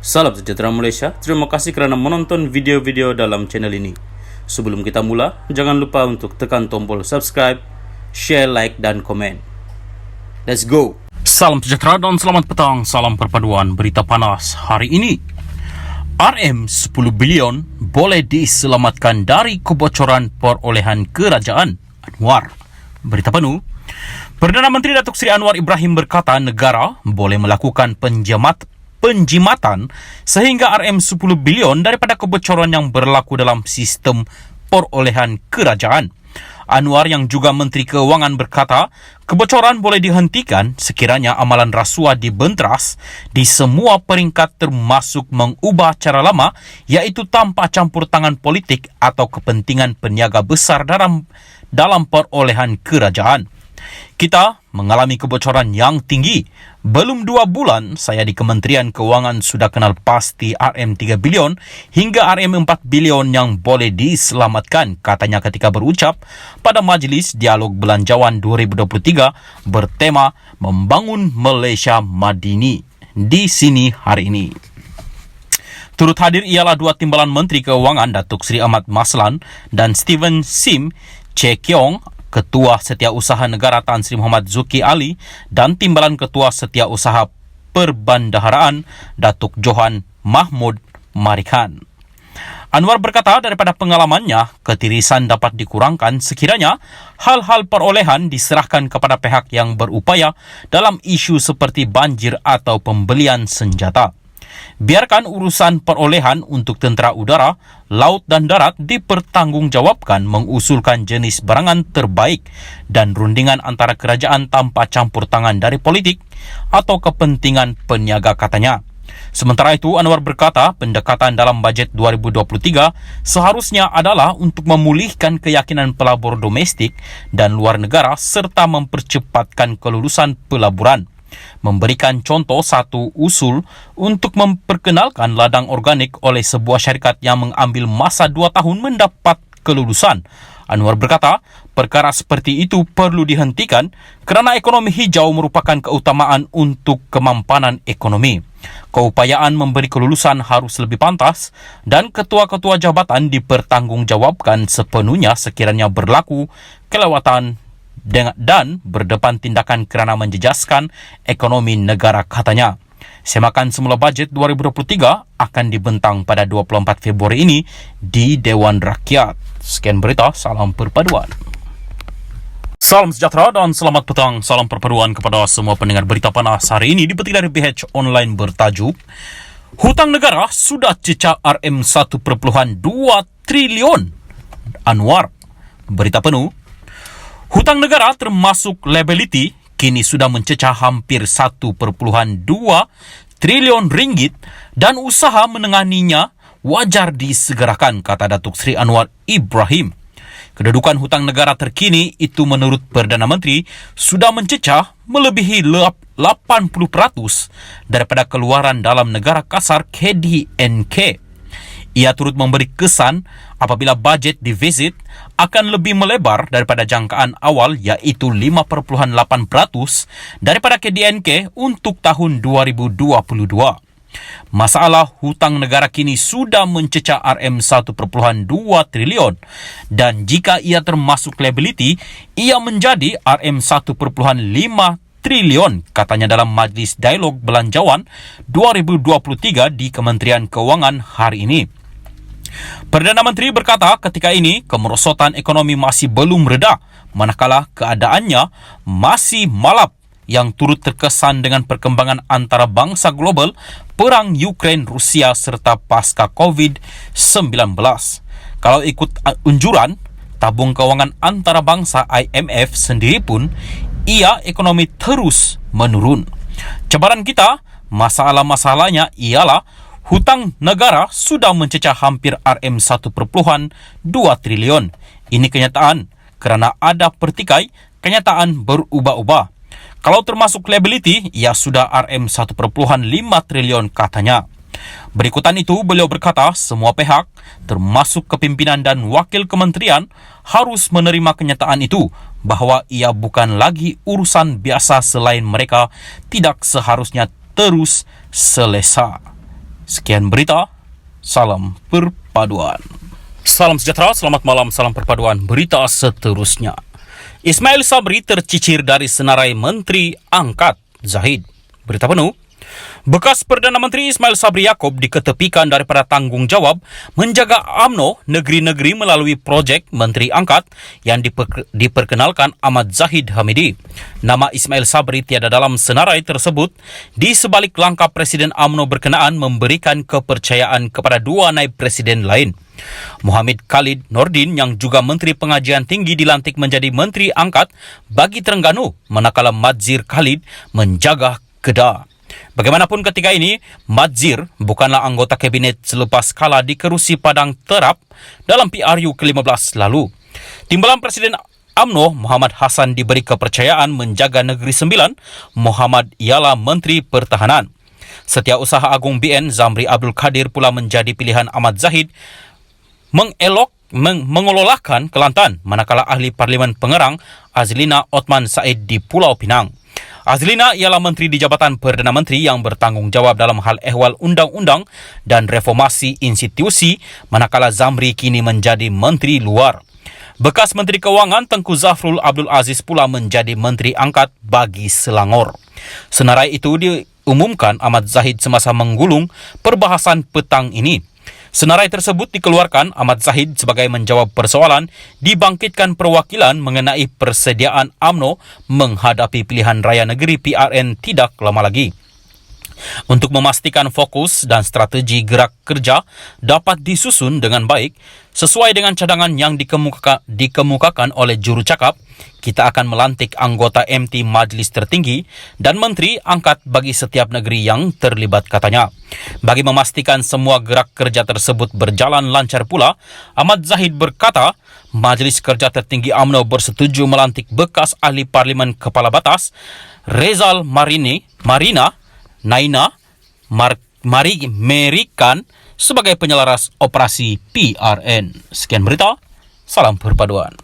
Salam sejahtera Malaysia, terima kasih kerana menonton video-video dalam channel ini. Sebelum kita mula, jangan lupa untuk tekan tombol subscribe, share, like dan komen. Let's go! Salam sejahtera dan selamat petang, salam perpaduan berita panas hari ini. RM 10 bilion boleh diselamatkan dari kebocoran perolehan kerajaan. Anwar. Berita penuh. Perdana Menteri Datuk Seri Anwar Ibrahim berkata negara boleh melakukan penjimatan sehingga RM 10 bilion daripada kebocoran yang berlaku dalam sistem perolehan kerajaan. Anwar yang juga Menteri Keuangan berkata, kebocoran boleh dihentikan sekiranya amalan rasuah dibenteras di semua peringkat termasuk mengubah cara lama iaitu tanpa campur tangan politik atau kepentingan peniaga besar dalam perolehan kerajaan. Kita mengalami kebocoran yang tinggi. Belum 2 bulan, saya di Kementerian Keuangan sudah kenal pasti RM 3 bilion hingga RM 4 bilion yang boleh diselamatkan, katanya ketika berucap pada Majlis Dialog Belanjawan 2023 bertema Membangun Malaysia Madini di sini hari ini. Turut hadir ialah 2 timbalan Menteri Keuangan Datuk Seri Ahmad Maslan dan Steven Sim Chekiong, Ketua Setiausaha Negara Tan Sri Muhammad Zuki Ali dan Timbalan Ketua Setiausaha Perbandaharaan Datuk Johan Mahmud Marikan. Anwar berkata daripada pengalamannya, ketirisan dapat dikurangkan sekiranya hal-hal perolehan diserahkan kepada pihak yang berupaya dalam isu seperti banjir atau pembelian senjata. Biarkan urusan perolehan untuk tentera udara, laut dan darat dipertanggungjawabkan mengusulkan jenis barangan terbaik dan rundingan antara kerajaan tanpa campur tangan dari politik atau kepentingan peniaga, katanya. Sementara itu, Anwar berkata pendekatan dalam bajet 2023 seharusnya adalah untuk memulihkan keyakinan pelabur domestik dan luar negara serta mempercepatkan kelulusan pelaburan. Memberikan contoh satu usul untuk memperkenalkan ladang organik oleh sebuah syarikat yang mengambil masa 2 tahun mendapat kelulusan. Anwar berkata, perkara seperti itu perlu dihentikan kerana ekonomi hijau merupakan keutamaan untuk kemampanan ekonomi. Keupayaan memberi kelulusan harus lebih pantas dan ketua-ketua jabatan dipertanggungjawabkan sepenuhnya sekiranya berlaku kelewatan dan berdepan tindakan kerana menjejaskan ekonomi negara, katanya. Semakan semula bajet 2023 akan dibentang pada 24 Februari ini di Dewan Rakyat. Sekian berita, salam perpaduan. Salam sejahtera dan selamat petang, salam perpaduan kepada semua pendengar berita panas hari ini dipetik dari BH Online bertajuk Hutang negara sudah cecah RM 1.2 trilion. Anwar. Berita penuh. Hutang negara termasuk liability kini sudah mencecah hampir 1.2 trilion ringgit dan usaha menanganinya wajar disegerakan, kata Datuk Seri Anwar Ibrahim. Kedudukan hutang negara terkini itu menurut Perdana Menteri sudah mencecah melebihi 80% daripada keluaran dalam negara kasar KDNK. Ia turut memberi kesan apabila bajet defisit akan lebih melebar daripada jangkaan awal iaitu 5.8% daripada KDNK untuk tahun 2022. Masalah hutang negara kini sudah mencecah RM 1.2 trilion dan jika ia termasuk liability, ia menjadi RM 1.5 trilion, katanya dalam Majlis Dialog Belanjawan 2023 di Kementerian Keuangan hari ini. Perdana Menteri berkata ketika ini kemerosotan ekonomi masih belum reda manakala keadaannya masih malap yang turut terkesan dengan perkembangan antarabangsa global, perang Ukraine Rusia serta pasca COVID-19. Kalau ikut unjuran tabung kewangan antarabangsa IMF sendiri pun, ia ekonomi terus menurun. Cabaran kita, masalah-masalahnya ialah hutang negara sudah mencecah hampir RM 1.2 trilion. Ini kenyataan kerana ada pertikai kenyataan berubah-ubah. Kalau termasuk liability, ia sudah RM 1.5 trilion, katanya. Berikutan itu, beliau berkata semua pihak, termasuk kepimpinan dan wakil kementerian, harus menerima kenyataan itu bahawa ia bukan lagi urusan biasa selain mereka tidak seharusnya terus selesa. Sekian berita, salam perpaduan. Salam sejahtera, selamat malam, salam perpaduan. Berita seterusnya. Ismail Sabri tercicir dari senarai Menteri Angkat Zahid. Berita penuh. Bekas Perdana Menteri Ismail Sabri Yaakob diketepikan daripada tanggungjawab menjaga UMNO negeri-negeri melalui projek Menteri Angkat yang diperkenalkan Ahmad Zahid Hamidi. Nama Ismail Sabri tiada dalam senarai tersebut di sebalik langkah Presiden UMNO berkenaan memberikan kepercayaan kepada dua naib presiden lain. Muhammad Khalid Nordin yang juga Menteri Pengajian Tinggi dilantik menjadi Menteri Angkat bagi Terengganu, manakala Madzir Khalid menjaga Kedah. Bagaimanapun ketika ini, Madzir bukanlah anggota kabinet selepas kalah dikerusi Padang Terap dalam PRU ke-15 lalu. Timbalan Presiden UMNO Muhammad Hassan diberi kepercayaan menjaga Negeri Sembilan, Muhammad ialah Menteri Pertahanan. Setiausaha Agung BN Zamri Abdul Kadir pula menjadi pilihan Ahmad Zahid mengelolakan Kelantan, manakala ahli Parlimen Pengerang Azlina Othman Said di Pulau Pinang. Azlina ialah Menteri di Jabatan Perdana Menteri yang bertanggungjawab dalam hal ehwal undang-undang dan reformasi institusi, manakala Zamri kini menjadi Menteri Luar. Bekas Menteri Kewangan Tengku Zafrul Abdul Aziz pula menjadi Menteri Angkat bagi Selangor. Senarai itu diumumkan Ahmad Zahid semasa menggulung perbahasan petang ini. Senarai tersebut dikeluarkan Ahmad Zahid sebagai menjawab persoalan dibangkitkan perwakilan mengenai persediaan UMNO menghadapi pilihan raya negeri PRN tidak lama lagi. Untuk memastikan fokus dan strategi gerak kerja dapat disusun dengan baik sesuai dengan cadangan yang dikemukakan oleh juru cakap, kita akan melantik anggota MT Majlis Tertinggi dan Menteri Angkat bagi setiap negeri yang terlibat, katanya. Bagi memastikan semua gerak kerja tersebut berjalan lancar pula, Ahmad Zahid berkata, Majlis Kerja Tertinggi UMNO bersetuju melantik bekas ahli Parlimen Kepala Batas Rezal Marina Naina Merikan sebagai penyelaras operasi PRN. Sekian berita, salam perpaduan.